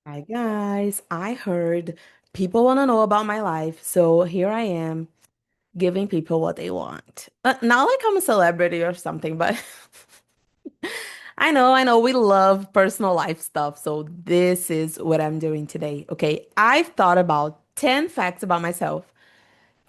Hi guys, I heard people want to know about my life, so here I am giving people what they want. Not like I'm a celebrity or something, but I know, we love personal life stuff, so this is what I'm doing today. Okay, I've thought about 10 facts about myself,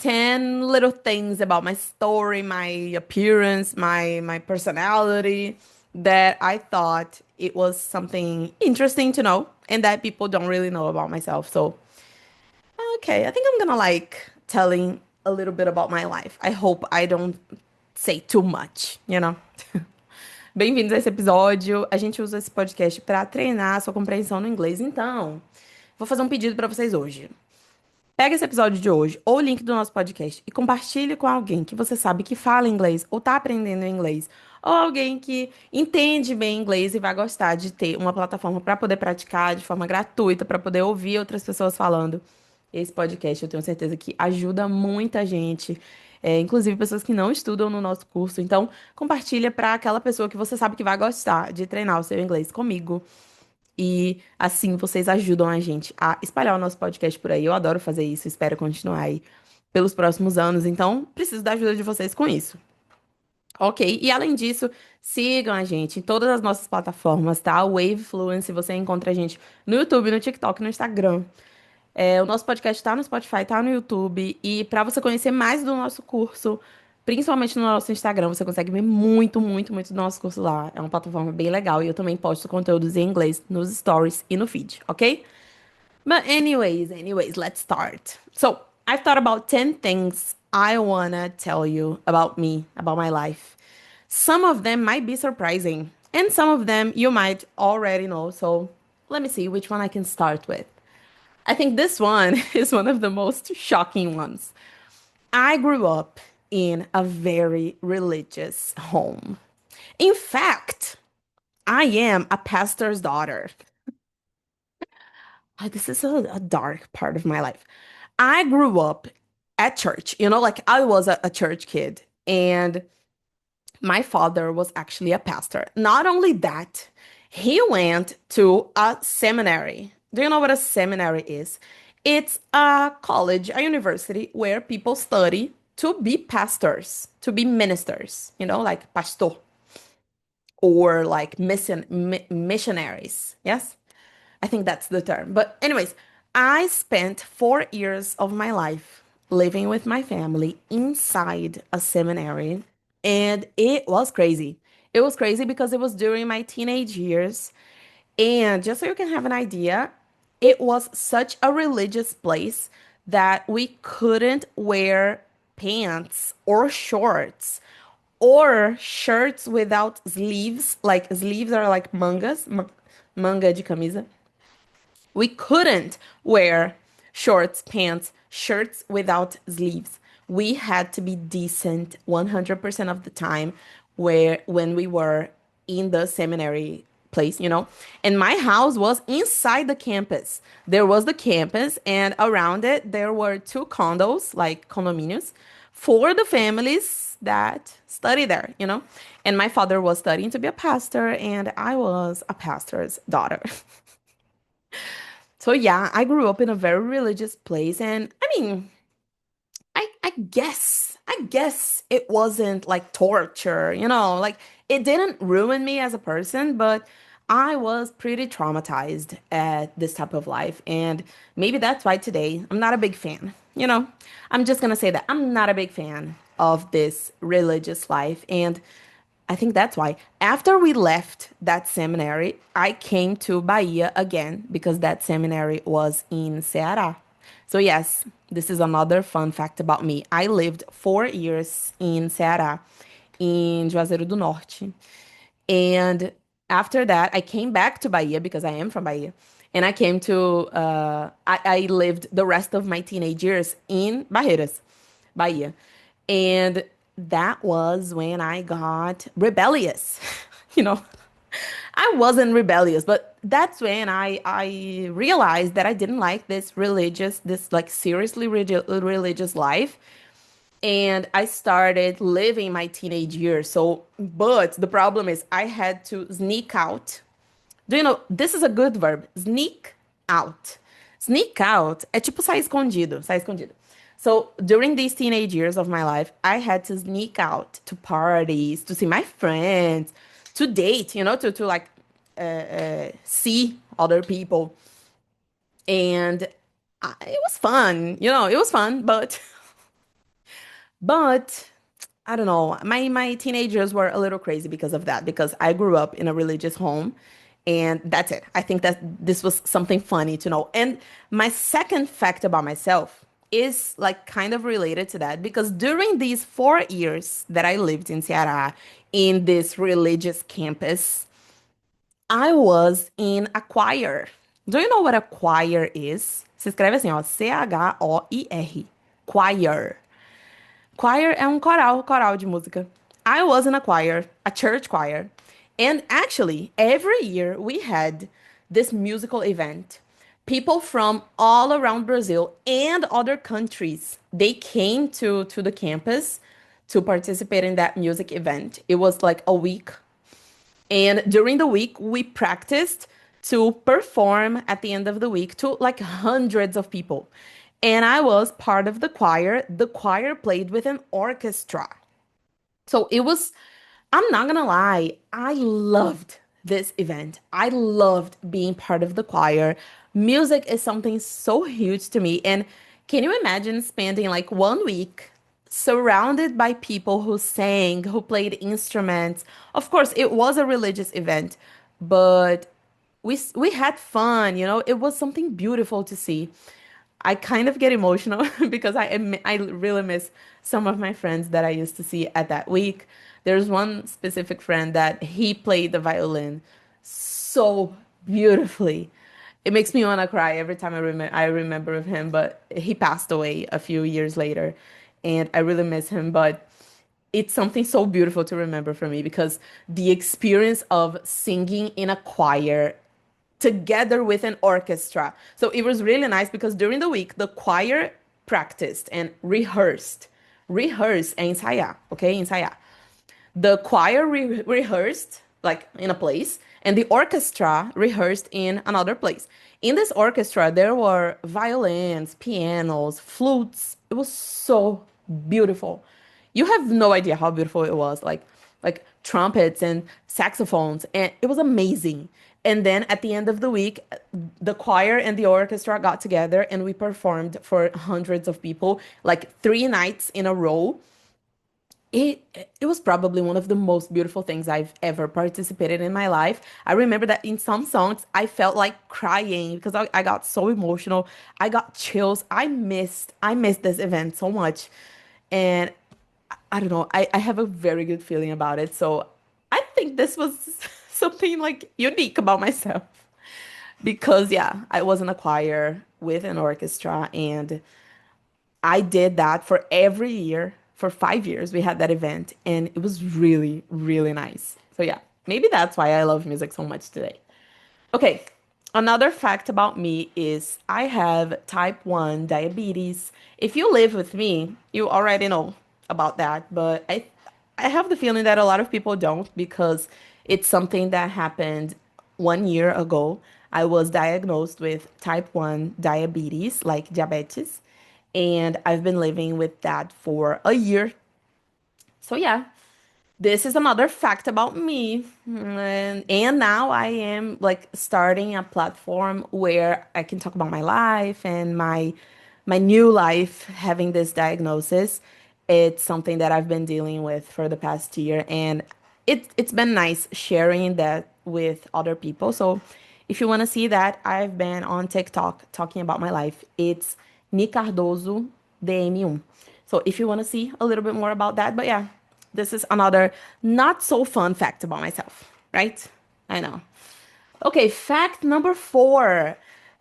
10 little things about my story, my appearance, my personality that I thought it was something interesting to know and that people don't really know about myself. So, okay, I think I'm gonna like telling a little bit about my life. I hope I don't say too much. Bem-vindos a esse episódio. A gente usa esse podcast para treinar a sua compreensão no inglês. Então, vou fazer um pedido para vocês hoje. Pega esse episódio de hoje, ou o link do nosso podcast, e compartilhe com alguém que você sabe que fala inglês ou tá aprendendo inglês, ou alguém que entende bem inglês e vai gostar de ter uma plataforma para poder praticar de forma gratuita, para poder ouvir outras pessoas falando. Esse podcast eu tenho certeza que ajuda muita gente, inclusive pessoas que não estudam no nosso curso. Então, compartilha para aquela pessoa que você sabe que vai gostar de treinar o seu inglês comigo. E assim vocês ajudam a gente a espalhar o nosso podcast por aí. Eu adoro fazer isso, espero continuar aí pelos próximos anos. Então, preciso da ajuda de vocês com isso. Ok? E além disso, sigam a gente em todas as nossas plataformas, tá? Wave Fluency, você encontra a gente no YouTube, no TikTok, no Instagram. O nosso podcast tá no Spotify, tá no YouTube. E para você conhecer mais do nosso curso, principalmente no nosso Instagram, você consegue ver muito, muito, muito do nosso curso lá. É uma plataforma bem legal. E eu também posto conteúdos em inglês nos stories e no feed, ok? But anyways, let's start. So, I've thought about 10 things I wanna tell you about me, about my life. Some of them might be surprising, and some of them you might already know. So, let me see which one I can start with. I think this one is one of the most shocking ones. I grew up in a very religious home. In fact, I am a pastor's daughter. This is a dark part of my life. I grew up at church, like I was a church kid, and my father was actually a pastor. Not only that, he went to a seminary. Do you know what a seminary is? It's a college, a university where people study to be pastors, to be ministers, like pastor or like missionaries. Yes? I think that's the term. But, anyways, I spent 4 years of my life living with my family inside a seminary, and it was crazy. It was crazy because it was during my teenage years. And just so you can have an idea, it was such a religious place that we couldn't wear pants or shorts or shirts without sleeves. Like sleeves are like mangas, manga de camisa. We couldn't wear shorts, pants, shirts without sleeves. We had to be decent 100% of the time when we were in the seminary place. And my house was inside the campus. There was the campus, and around it there were two condos, like condominiums, for the families that study there. And my father was studying to be a pastor, and I was a pastor's daughter. So yeah, I grew up in a very religious place, and I mean, I guess it wasn't like torture. Like it didn't ruin me as a person, but I was pretty traumatized at this type of life, and maybe that's why today I'm not a big fan. I'm just gonna say that I'm not a big fan of this religious life, and I think that's why. After we left that seminary, I came to Bahia again because that seminary was in Ceará. So, yes, this is another fun fact about me. I lived 4 years in Ceará, in Juazeiro do Norte. And after that, I came back to Bahia because I am from Bahia. And I lived the rest of my teenage years in Barreiras, Bahia. And that was when I got rebellious. You know, I wasn't rebellious, but that's when I realized that I didn't like this like seriously religious life. And I started living my teenage years. So, but the problem is I had to sneak out. Do you know this is a good verb? Sneak. out. Sneak out é tipo sair escondido, sair escondido. So during these teenage years of my life, I had to sneak out to parties, to see my friends, to date, to like see other people. And it was fun, it was fun, but I don't know. My teenagers were a little crazy because of that, because I grew up in a religious home, and that's it. I think that this was something funny to know. And my second fact about myself is like kind of related to that, because during these 4 years that I lived in Ceará in this religious campus, I was in a choir. Do you know what a choir is? Se escreve assim, ó, Choir. Choir. Choir é um coral, coral de música. I was in a choir, a church choir. And actually, every year we had this musical event. People from all around Brazil and other countries, they came to the campus to participate in that music event. It was like a week, and during the week, we practiced to perform at the end of the week to like hundreds of people. And I was part of the choir. The choir played with an orchestra. So it was, I'm not gonna lie, I loved this event. I loved being part of the choir. Music is something so huge to me. And can you imagine spending like 1 week surrounded by people who sang, who played instruments? Of course, it was a religious event, but we had fun, It was something beautiful to see. I kind of get emotional because I really miss some of my friends that I used to see at that week. There's one specific friend that he played the violin so beautifully. It makes me want to cry every time I remember of him, but he passed away a few years later, and I really miss him, but it's something so beautiful to remember for me, because the experience of singing in a choir together with an orchestra. So it was really nice because during the week, the choir practiced and rehearsed. Rehearse é ensaiar, okay? Ensaiar. The choir rehearsed like in a place, and the orchestra rehearsed in another place. In this orchestra, there were violins, pianos, flutes. It was so beautiful. You have no idea how beautiful it was. Like trumpets and saxophones, and it was amazing. And then at the end of the week, the choir and the orchestra got together and we performed for hundreds of people, like 3 nights in a row. It was probably one of the most beautiful things I've ever participated in my life. I remember that in some songs I felt like crying because I got so emotional. I got chills. I missed this event so much. And I don't know, I have a very good feeling about it. So I think this was something like unique about myself. Because yeah, I was in a choir with an orchestra, and I did that for every year. For 5 years, we had that event, and it was really, really nice. So, yeah, maybe that's why I love music so much today. Okay, another fact about me is I have type 1 diabetes. If you live with me, you already know about that, but I have the feeling that a lot of people don't, because it's something that happened 1 year ago. I was diagnosed with type 1 diabetes, like diabetes, and I've been living with that for a year. So, yeah, this is another fact about me. And now I am like starting a platform where I can talk about my life and my new life having this diagnosis. It's something that I've been dealing with for the past year, and it's been nice sharing that with other people. So if you want to see that, I've been on TikTok talking about my life. It's Ni Cardoso DM1. So if you want to see a little bit more about that, but yeah, this is another not so fun fact about myself, right? I know. Okay, fact number 4.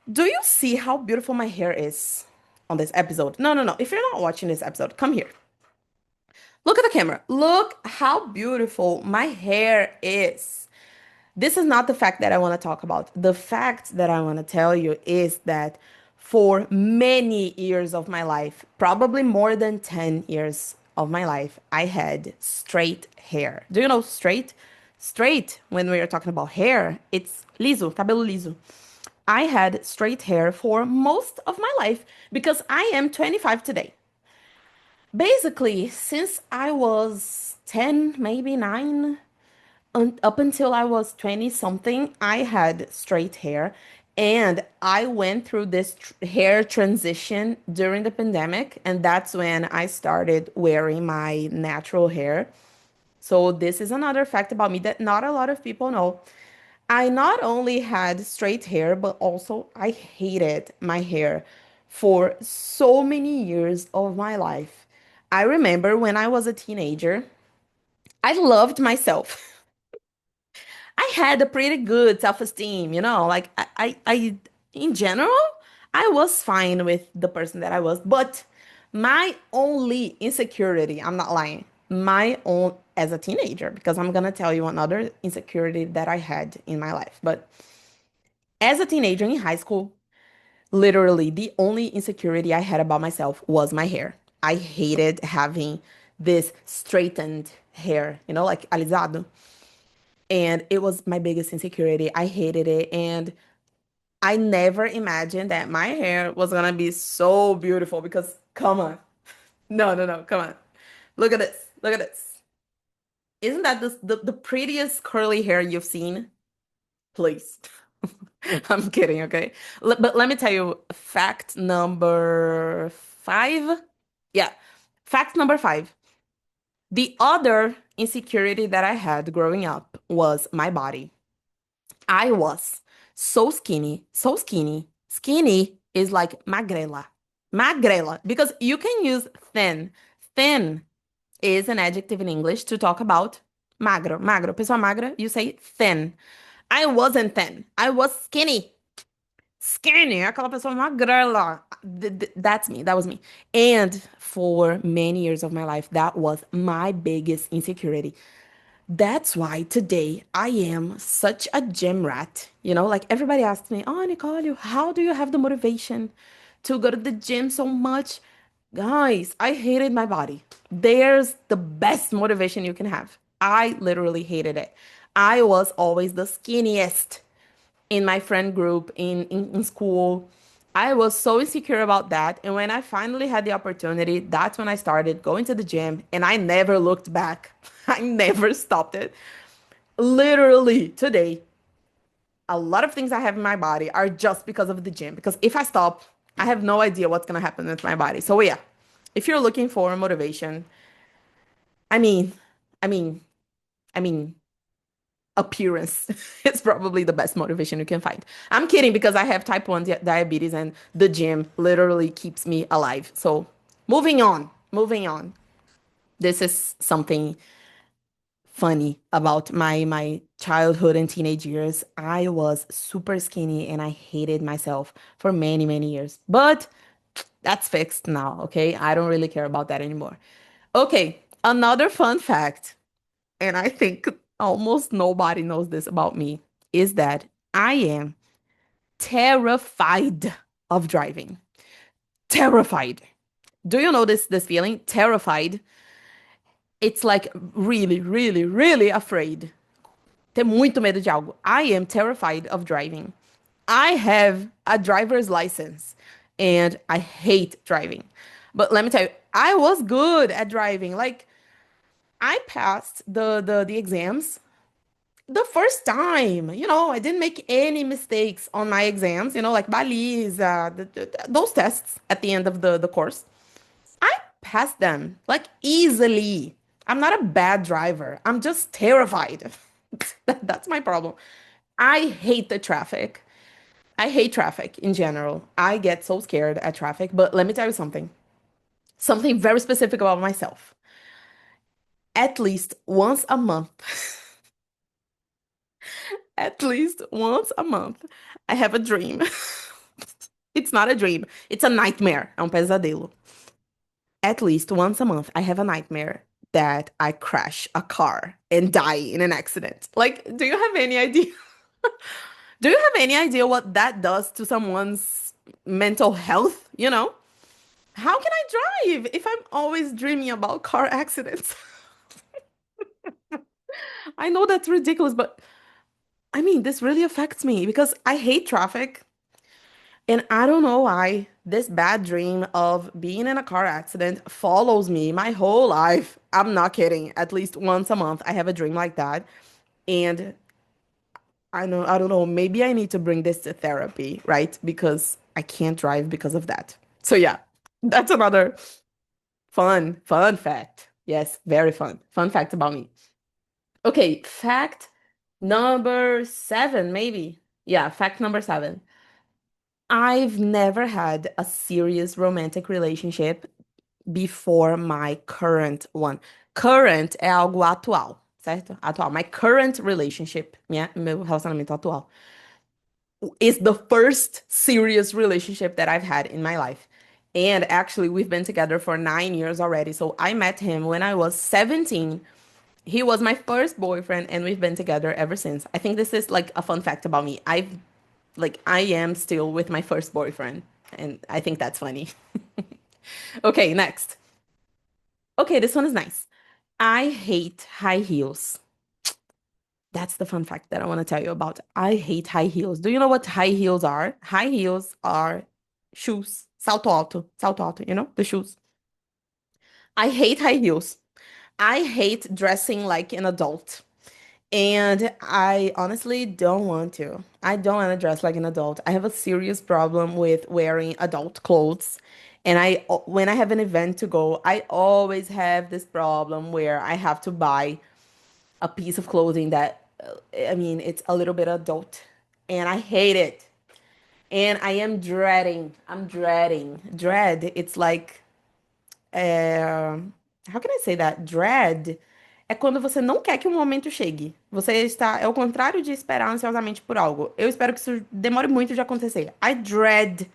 Do you see how beautiful my hair is on this episode? No, no, no. If you're not watching this episode, come here. Look at the camera. Look how beautiful my hair is. This is not the fact that I want to talk about. The fact that I want to tell you is that for many years of my life, probably more than 10 years of my life, I had straight hair. Do you know straight? Straight, when we are talking about hair, it's liso, cabelo liso. I had straight hair for most of my life because I am 25 today. Basically, since I was 10, maybe 9, up until I was 20 something, I had straight hair. And I went through this hair transition during the pandemic. And that's when I started wearing my natural hair. So, this is another fact about me that not a lot of people know. I not only had straight hair, but also I hated my hair for so many years of my life. I remember when I was a teenager, I loved myself. I had a pretty good self-esteem, like in general, I was fine with the person that I was, but my only insecurity, I'm not lying, my own as a teenager, because I'm gonna tell you another insecurity that I had in my life, but as a teenager in high school, literally the only insecurity I had about myself was my hair. I hated having this straightened hair, like alisado. And it was my biggest insecurity. I hated it. And I never imagined that my hair was gonna be so beautiful because come on. No, no, no, come on. Look at this. Look at this. Isn't that the prettiest curly hair you've seen? Please. I'm kidding, okay? But let me tell you, fact number 5. Yeah, fact number 5. The other insecurity that I had growing up was my body. I was so skinny, so skinny. Skinny is like magrela. Magrela, because you can use thin. Thin is an adjective in English to talk about magro. Magro, pessoa magra, you say thin. I wasn't thin. I was skinny. Skinny, aquela pessoa magrela. That's me. That was me. And for many years of my life, that was my biggest insecurity. That's why today I am such a gym rat. Like everybody asks me, oh, Nicole, how do you have the motivation to go to the gym so much? Guys, I hated my body. There's the best motivation you can have. I literally hated it. I was always the skinniest in my friend group in school. I was so insecure about that. And when I finally had the opportunity, that's when I started going to the gym and I never looked back. I never stopped it. Literally today, a lot of things I have in my body are just because of the gym. Because if I stop, I have no idea what's going to happen with my body. So, yeah, if you're looking for motivation, I mean, I mean, I mean, appearance is probably the best motivation you can find. I'm kidding because I have type 1 diabetes and the gym literally keeps me alive. So, moving on, moving on. This is something funny about my childhood and teenage years. I was super skinny and I hated myself for many, many years. But that's fixed now, okay? I don't really care about that anymore. Okay, another fun fact, and I think almost nobody knows this about me, is that I am terrified of driving. Terrified. Do you know this feeling? Terrified. It's like really, really, really afraid. Ter muito medo de algo. I am terrified of driving. I have a driver's license and I hate driving. But let me tell you, I was good at driving. Like I passed the exams the first time. I didn't make any mistakes on my exams, like baliza, those tests at the end of the course. I passed them like easily. I'm not a bad driver. I'm just terrified. That's my problem. I hate the traffic. I hate traffic in general. I get so scared at traffic, but let me tell you something. Something very specific about myself. At least once a month, at least once a month, I have a dream. It's not a dream, it's a nightmare. É um pesadelo. At least once a month, I have a nightmare that I crash a car and die in an accident. Like, do you have any idea? Do you have any idea what that does to someone's mental health? How can I drive if I'm always dreaming about car accidents? I know that's ridiculous, but I mean, this really affects me because I hate traffic. And I don't know why this bad dream of being in a car accident follows me my whole life. I'm not kidding. At least once a month, I have a dream like that. And I don't know, maybe I need to bring this to therapy, right? Because I can't drive because of that. So yeah, that's another fun fact. Yes, very fun. Fun fact about me. Okay, fact number seven, maybe. Yeah, fact number seven. I've never had a serious romantic relationship before my current one. Current é algo atual, certo? Atual. My current relationship, meu relacionamento atual, is the first serious relationship that I've had in my life. And actually, we've been together for 9 years already. So I met him when I was 17. He was my first boyfriend, and we've been together ever since. I think this is like a fun fact about me. I am still with my first boyfriend, and I think that's funny. Okay, next. Okay, this one is nice. I hate high heels. That's the fun fact that I want to tell you about. I hate high heels. Do you know what high heels are? High heels are shoes. Salto alto, the shoes. I hate high heels. I hate dressing like an adult. And I honestly don't want to. I don't want to dress like an adult. I have a serious problem with wearing adult clothes. And when I have an event to go, I always have this problem where I have to buy a piece of clothing that, I mean, it's a little bit adult. And I hate it. And I am dreading. I'm dreading. Dread, it's like how can I say that? Dread é quando você não quer que o momento chegue. Você está, é o contrário de esperar ansiosamente por algo. Eu espero que isso demore muito de acontecer. I dread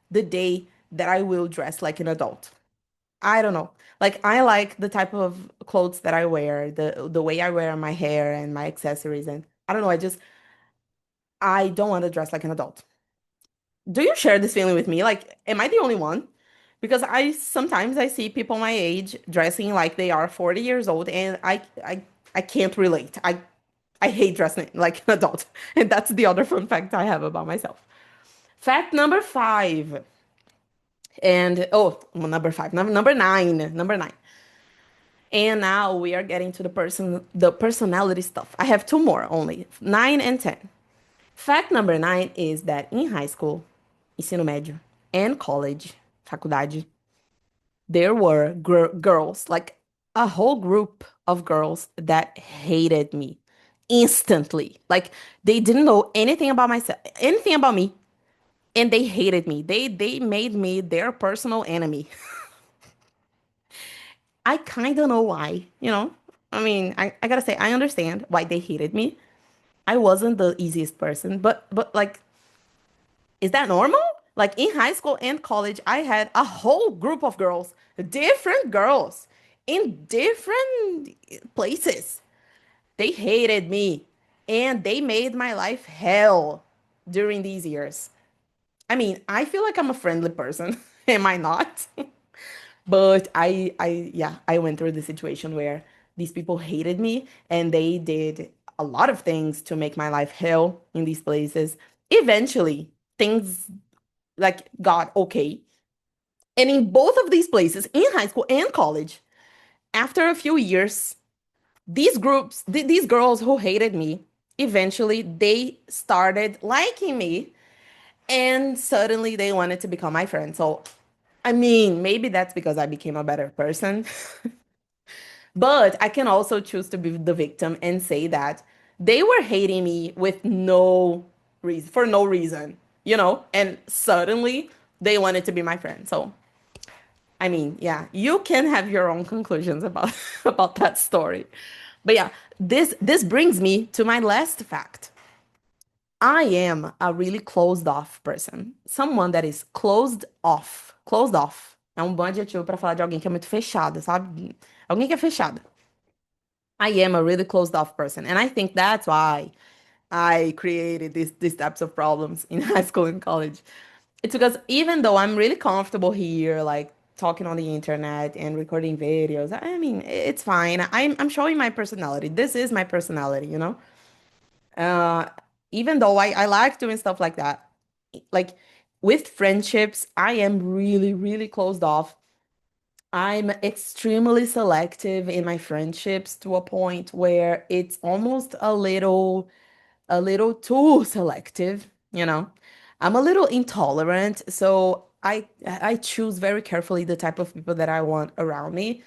the day that I will dress like an adult. I don't know. Like I like the type of clothes that I wear, the way I wear my hair and my accessories, and I don't know, I don't want to dress like an adult. Do you share this feeling with me? Like, am I the only one? Because I sometimes I see people my age dressing like they are 40 years old, and I can't relate. I hate dressing like an adult. And that's the other fun fact I have about myself. Fact number five. And oh, well, number five, number nine, number nine. And now we are getting to the personality stuff. I have two more only, nine and 10. Fact number nine is that in high school, ensino médio, and college, faculdade, there were girls, like a whole group of girls that hated me instantly. Like they didn't know anything about myself, anything about me, and they hated me. They made me their personal enemy. I kind of know why, you know? I mean, I gotta say, I understand why they hated me. I wasn't the easiest person, but like, is that normal? Like in high school and college, I had a whole group of girls, different girls in different places. They hated me and they made my life hell during these years. I mean, I feel like I'm a friendly person. Am I not? But yeah, I went through the situation where these people hated me and they did a lot of things to make my life hell in these places. Eventually, things like got okay. And in both of these places, in high school and college, after a few years, these groups, these girls who hated me, eventually they started liking me and suddenly they wanted to become my friend. So, I mean, maybe that's because I became a better person. But I can also choose to be the victim and say that they were hating me with no reason, for no reason, and suddenly they wanted to be my friend. So, I mean, yeah, you can have your own conclusions about about that story. But yeah, this brings me to my last fact. I am a really closed off person. Someone that is closed off. Closed off. É um bom adjetivo para falar de alguém que é muito fechada, sabe? Alguém que é fechada. I am a really closed off person. And I think that's why I created these types of problems in high school and college. It's because even though I'm really comfortable here, like talking on the internet and recording videos, I mean, it's fine. I'm showing my personality. This is my personality, you know? Uh, Even though I like doing stuff like that, like With friendships, I am really, really closed off. I'm extremely selective in my friendships to a point where it's almost a little too selective, you know. I'm a little intolerant, so I choose very carefully the type of people that I want around me.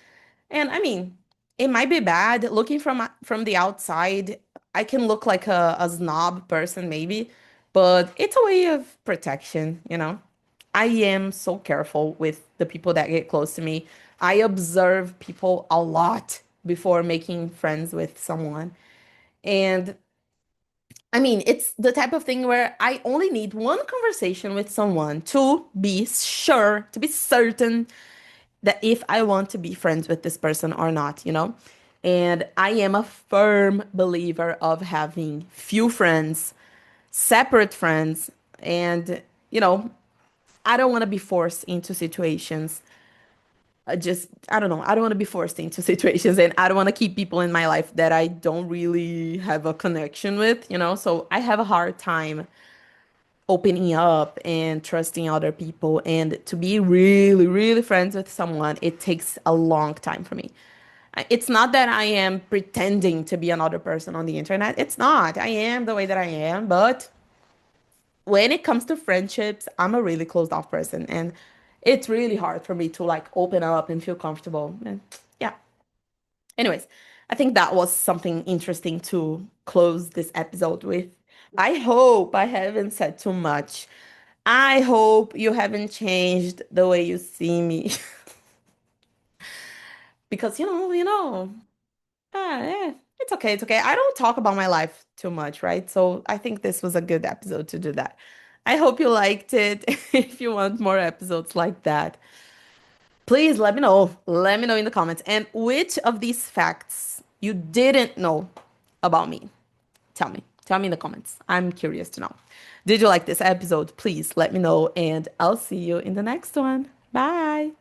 And I mean, it might be bad looking from the outside. I can look like a snob person maybe, but it's a way of protection, you know. I am so careful with the people that get close to me. I observe people a lot before making friends with someone. And I mean, it's the type of thing where I only need one conversation with someone to be sure, to be certain that if I want to be friends with this person or not, you know? And I am a firm believer of having few friends, separate friends, and, you know, I don't want to be forced into situations. I don't know, I don't want to be forced into situations, and I don't want to keep people in my life that I don't really have a connection with, you know? So I have a hard time opening up and trusting other people. And to be really, really friends with someone, it takes a long time for me. It's not that I am pretending to be another person on the internet. It's not. I am the way that I am. But when it comes to friendships, I'm a really closed off person. And it's really hard for me to like open up and feel comfortable. And yeah. Anyways, I think that was something interesting to close this episode with. I hope I haven't said too much. I hope you haven't changed the way you see me. Because, it's okay. It's okay. I don't talk about my life too much, right? So I think this was a good episode to do that. I hope you liked it. If you want more episodes like that, please let me know. Let me know in the comments. And which of these facts you didn't know about me? Tell me. Tell me in the comments. I'm curious to know. Did you like this episode? Please let me know, and I'll see you in the next one. Bye.